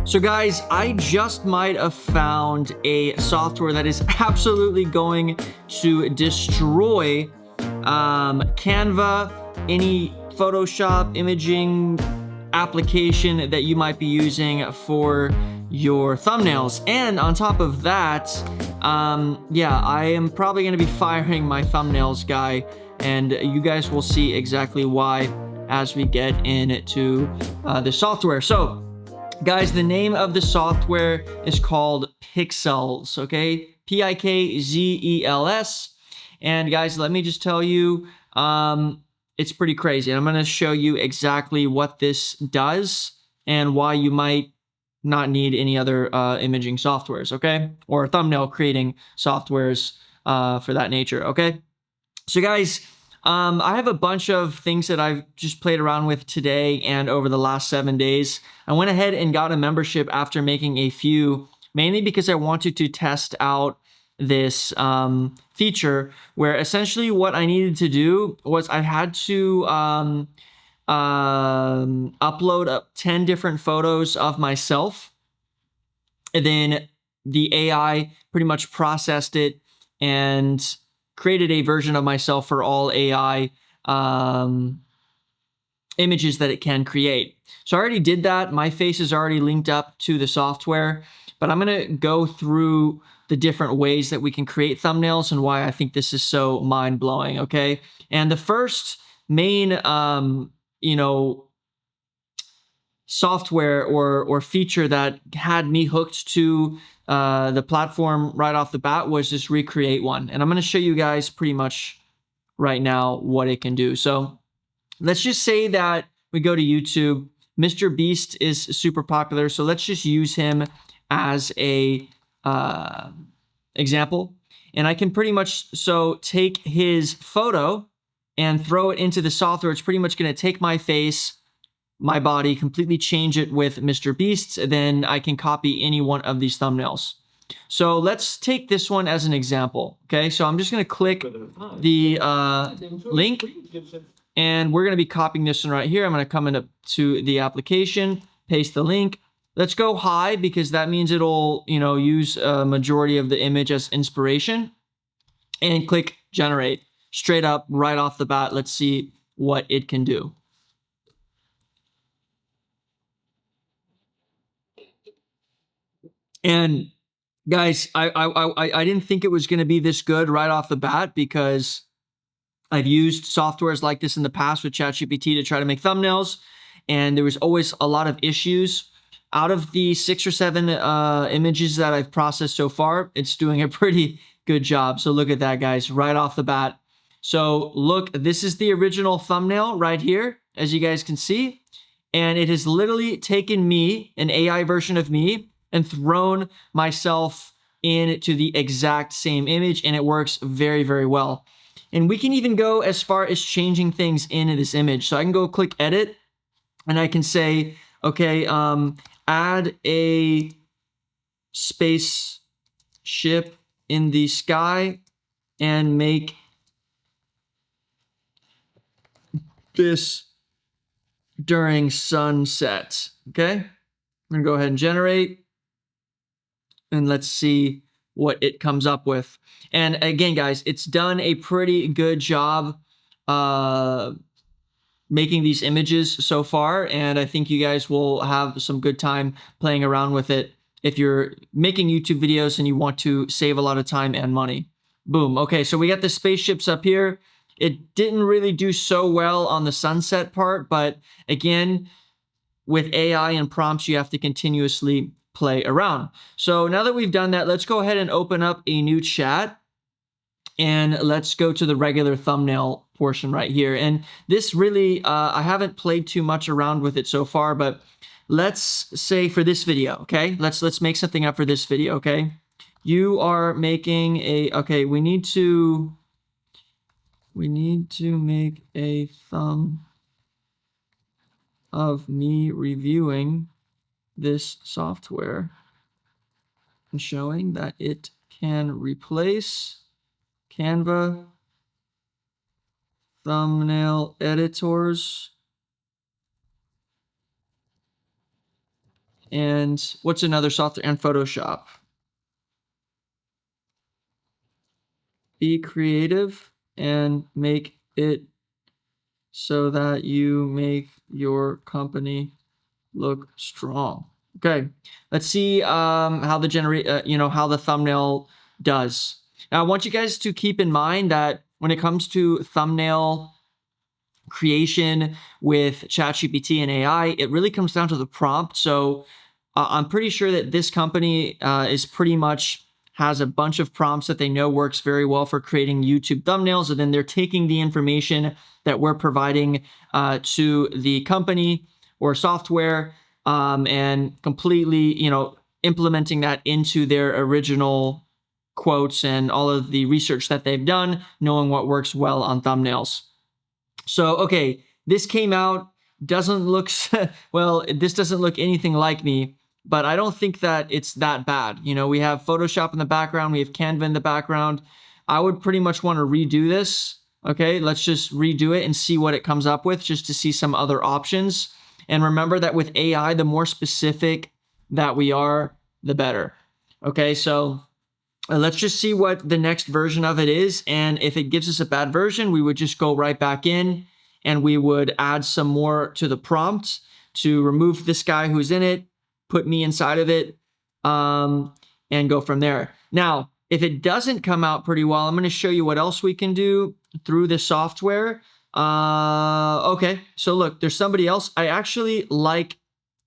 So guys, I just might have found a software that is absolutely going to destroy Canva, any Photoshop imaging application that you might be using for your thumbnails. And on top of that, yeah, I am probably going to be firing my thumbnails guy, and you guys will see exactly why as we get into the software. So guys, the name of the software is called Pikzels, okay? Pikzels. And guys, let me just tell you, it's pretty crazy. I'm gonna show you exactly what this does and why you might not need any other imaging softwares, okay? Or thumbnail creating softwares for that nature, okay? So guys, I have a bunch of things that I've just played around with today and over the last 7 days. I went ahead and got a membership after making a few, mainly because I wanted to test out this feature where essentially what I needed to do was I had to upload up 10 different photos of myself, and then the AI pretty much processed it and created a version of myself for all AI images that it can create. So I already did that. My face is already linked up to the software, but I'm going to go through the different ways that we can create thumbnails and why I think this is so mind-blowing, okay? And the first main, software or feature that had me hooked to the platform right off the bat was this Recreate one. And I'm going to show you guys pretty much right now what it can do. So let's just say that we go to YouTube. Mr. Beast is super popular, so let's just use him as a example. And I can pretty much take his photo and throw it into the software. It's pretty much going to take my face, my body, completely change it with Mr. Beast's, then I can copy any one of these thumbnails. So let's take this one as an example, okay? So I'm just gonna click the link, and we're gonna be copying this one right here. I'm gonna come into the application, paste the link. Let's go high because that means it'll, use a majority of the image as inspiration, and click generate. Straight up, right off the bat, let's see what it can do. And guys, I didn't think it was going to be this good right off the bat because I've used softwares like this in the past with ChatGPT to try to make thumbnails, and there was always a lot of issues. Out of the 6 or 7 images that I've processed so far, it's doing a pretty good job. So look at that, guys, right off the bat. So look, this is the original thumbnail right here, as you guys can see, and it has literally taken me, an AI version of me, and thrown myself into the exact same image, and it works very, very well. And we can even go as far as changing things in this image. So I can go click edit, and I can say, okay, add a spaceship in the sky and make this during sunset. Okay, I'm gonna go ahead and generate, and let's see what it comes up with. And again, guys, it's done a pretty good job making these images so far, and I think you guys will have some good time playing around with it if you're making YouTube videos and you want to save a lot of time and money. Boom. Okay, so we got the spaceships up here. It didn't really do so well on the sunset part, but again, with AI and prompts, you have to continuously play around. So now that we've done that, let's go ahead and open up a new chat, and let's go to the regular thumbnail portion right here. And this really, I haven't played too much around with it so far, but let's say for this video, okay? Let's make something up for this video, okay? You are making okay, we need to make a thumb of me reviewing this software and showing that it can replace Canva thumbnail editors And what's another software? And Photoshop. Be creative and make it so that you make your company look strong. Okay, let's see how the how the thumbnail does. Now, I want you guys to keep in mind that when it comes to thumbnail creation with ChatGPT and AI, it really comes down to the prompt. So I'm pretty sure that this company is pretty much has a bunch of prompts that they know works very well for creating YouTube thumbnails, and then they're taking the information that we're providing to the company or software and completely, implementing that into their original quotes and all of the research that they've done, knowing what works well on thumbnails. So, okay, this came out, doesn't look, well, this doesn't look anything like me, but I don't think that it's that bad. We have Photoshop in the background, we have Canva in the background. I would pretty much want to redo this. Okay, let's just redo it and see what it comes up with just to see some other options. And remember that with AI, the more specific that we are, the better. Okay, so let's just see what the next version of it is. And if it gives us a bad version, we would just go right back in and we would add some more to the prompt to remove this guy who's in it, put me inside of it, and go from there. Now, if it doesn't come out pretty well, I'm going to show you what else we can do through the software. Okay, so look, there's somebody else. I actually like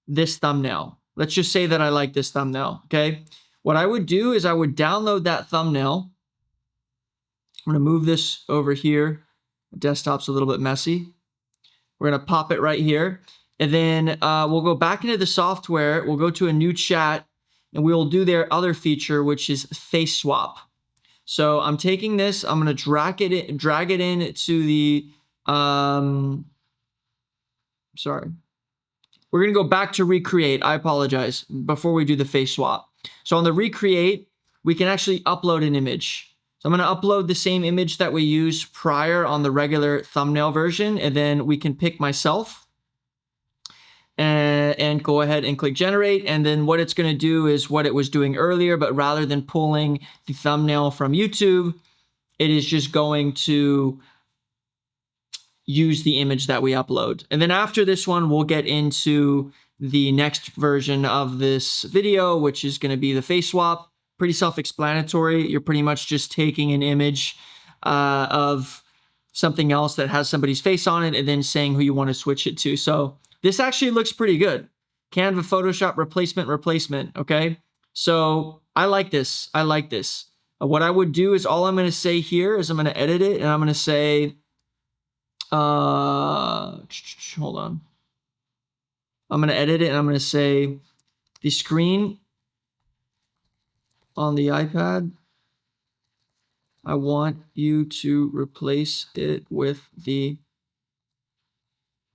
this thumbnail. Let's just say that I like this thumbnail, okay? What I would do is I would download that thumbnail. I'm going to move this over here. The desktop's a little bit messy. We're going to pop it right here. And then we'll go back into the software. We'll go to a new chat, and we'll do their other feature, which is face swap. So I'm taking this. I'm going to drag it in to the, sorry. We're going to go back to recreate. I apologize, before we do the face swap. So on the recreate, we can actually upload an image. So I'm going to upload the same image that we used prior on the regular thumbnail version, and then we can pick myself and go ahead and click generate. And then what it's going to do is what it was doing earlier, but rather than pulling the thumbnail from YouTube, it is just going to use the image that we upload. And then after this one, we'll get into the next version of this video, which is going to be the face swap. Pretty self-explanatory. You're pretty much just taking an image of something else that has somebody's face on it and then saying who you want to switch it to. So this actually looks pretty good. Canva, Photoshop, replacement. Okay. So I like this. I like this. What I would do is all I'm going to say here is I'm going to edit it and I'm going to say, hold on. I'm going to edit it and I'm going to say the screen on the iPad, I want you to replace it with the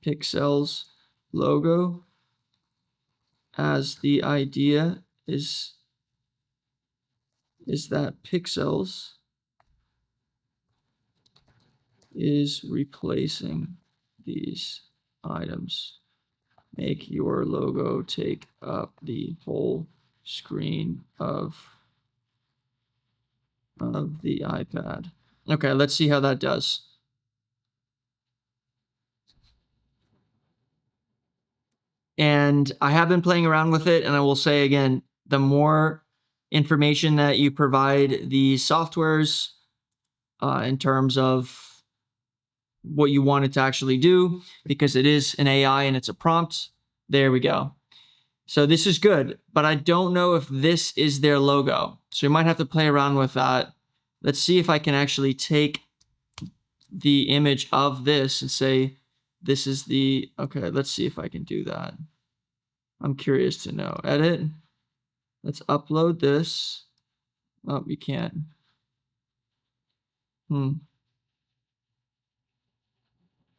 Pikzels logo, as the idea is that Pikzels is replacing these items. Make your logo take up the whole screen of the iPad. Okay, let's see how that does. And I have been playing around with it, and I will say again, the more information that you provide the softwares in terms of what you want it to actually do, because it is an AI and it's a prompt, there we go. So this is good, but I don't know if this is their logo. So you might have to play around with that. Let's see if I can actually take the image of this and say, this is the, okay, let's see if I can do that. I'm curious to know. Edit. Let's upload this. Oh, we can't.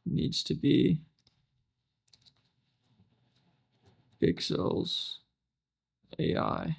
Needs to be Pikzels AI.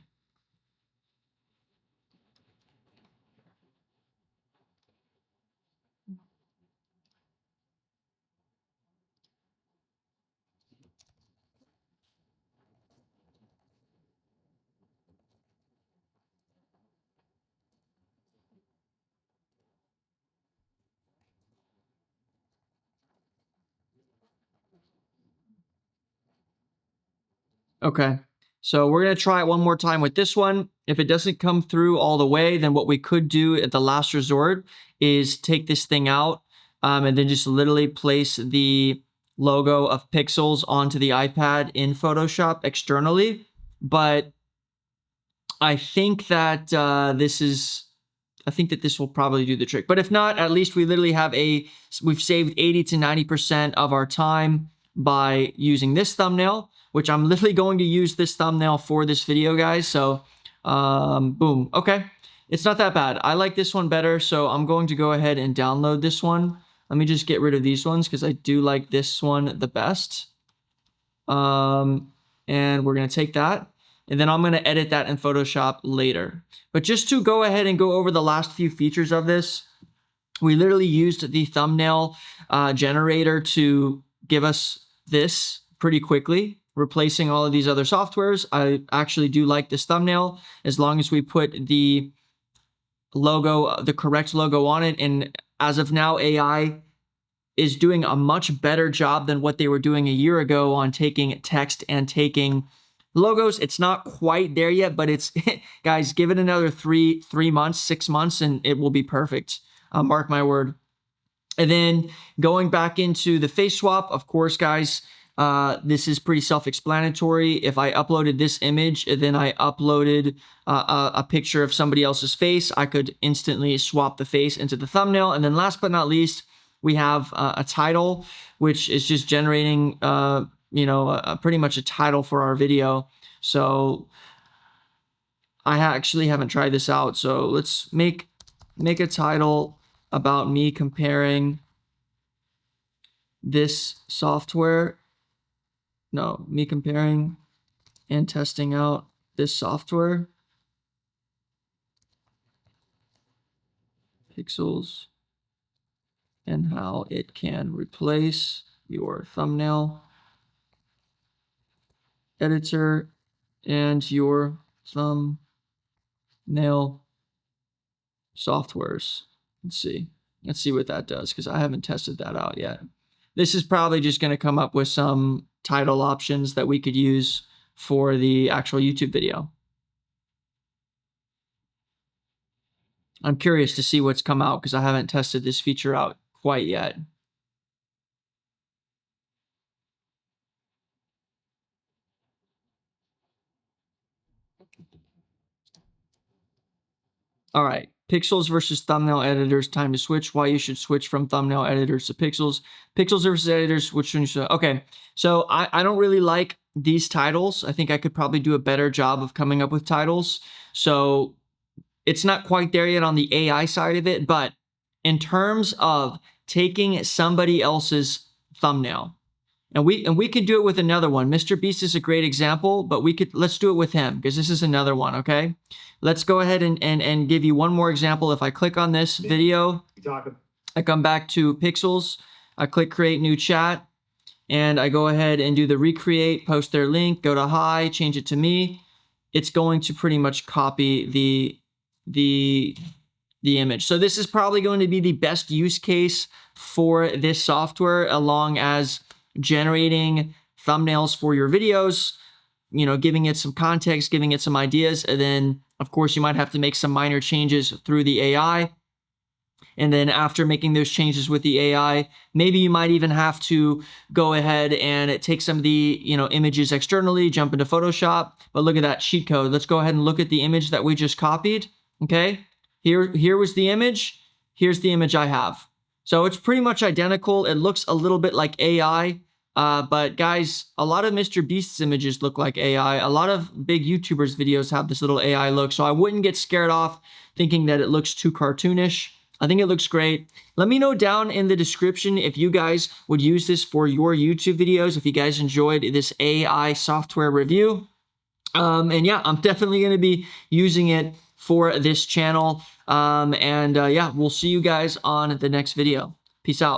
Okay. So we're going to try it one more time with this one. If it doesn't come through all the way, then what we could do at the last resort is take this thing out and then just literally place the logo of Pixels onto the iPad in Photoshop externally. But I think that I think that this will probably do the trick. But if not, at least we literally have we've saved 80 to 90% of our time by using this thumbnail, which I'm literally going to use this thumbnail for this video, guys. So, boom. Okay. It's not that bad. I like this one better. So I'm going to go ahead and download this one. Let me just get rid of these ones because I do like this one the best. And we're going to take that. And then I'm going to edit that in Photoshop later. But just to go ahead and go over the last few features of this, we literally used the thumbnail generator to give us this pretty quickly, replacing all of these other softwares. I actually do like this thumbnail as long as we put the logo, the correct logo on it. And as of now, AI is doing a much better job than what they were doing a year ago on taking text and taking logos. It's not quite there yet, but it's, guys, give it another three months, 6 months, and it will be perfect. Mark my word. And then going back into the face swap, of course, guys, this is pretty self-explanatory. If I uploaded this image and then I uploaded a picture of somebody else's face, I could instantly swap the face into the thumbnail. And then last but not least, we have a title, which is just generating, pretty much a title for our video. So I actually haven't tried this out. So let's make a title about me comparing this software. No, me comparing and testing out this software. Pixels and how it can replace your thumbnail editor and your thumbnail softwares. Let's see what that does, because I haven't tested that out yet. This is probably just going to come up with some title options that we could use for the actual YouTube video. I'm curious to see what's come out because I haven't tested this feature out quite yet. All right, Pixels versus thumbnail editors, time to switch. Why you should switch from thumbnail editors to Pixels. Pixels versus editors, which one you should. Okay, so I don't really like these titles. I think I could probably do a better job of coming up with titles. So it's not quite there yet on the AI side of it, but in terms of taking somebody else's thumbnail, and we could do it with another one. Mr. Beast is a great example, but let's do it with him because this is another one, okay? Let's go ahead and give you one more example. If I click on this video, I come back to Pixels, I click create new chat, and I go ahead and do the recreate, post their link, go to hi, change it to me. It's going to pretty much copy the image. So this is probably going to be the best use case for this software, along as generating thumbnails for your videos, giving it some context, giving it some ideas. And then of course you might have to make some minor changes through the AI. And then after making those changes with the AI, maybe you might even have to go ahead and take some of the, images externally, jump into Photoshop. But look at that cheat code. Let's go ahead and look at the image that we just copied. Okay. Here was the image. Here's the image I have. So it's pretty much identical. It looks a little bit like AI. But guys, a lot of Mr. Beast's images look like AI. A lot of big YouTubers' videos have this little AI look. So I wouldn't get scared off thinking that it looks too cartoonish. I think it looks great. Let me know down in the description if you guys would use this for your YouTube videos, if you guys enjoyed this AI software review. And yeah, I'm definitely going to be using it for this channel. Yeah, we'll see you guys on the next video. Peace out.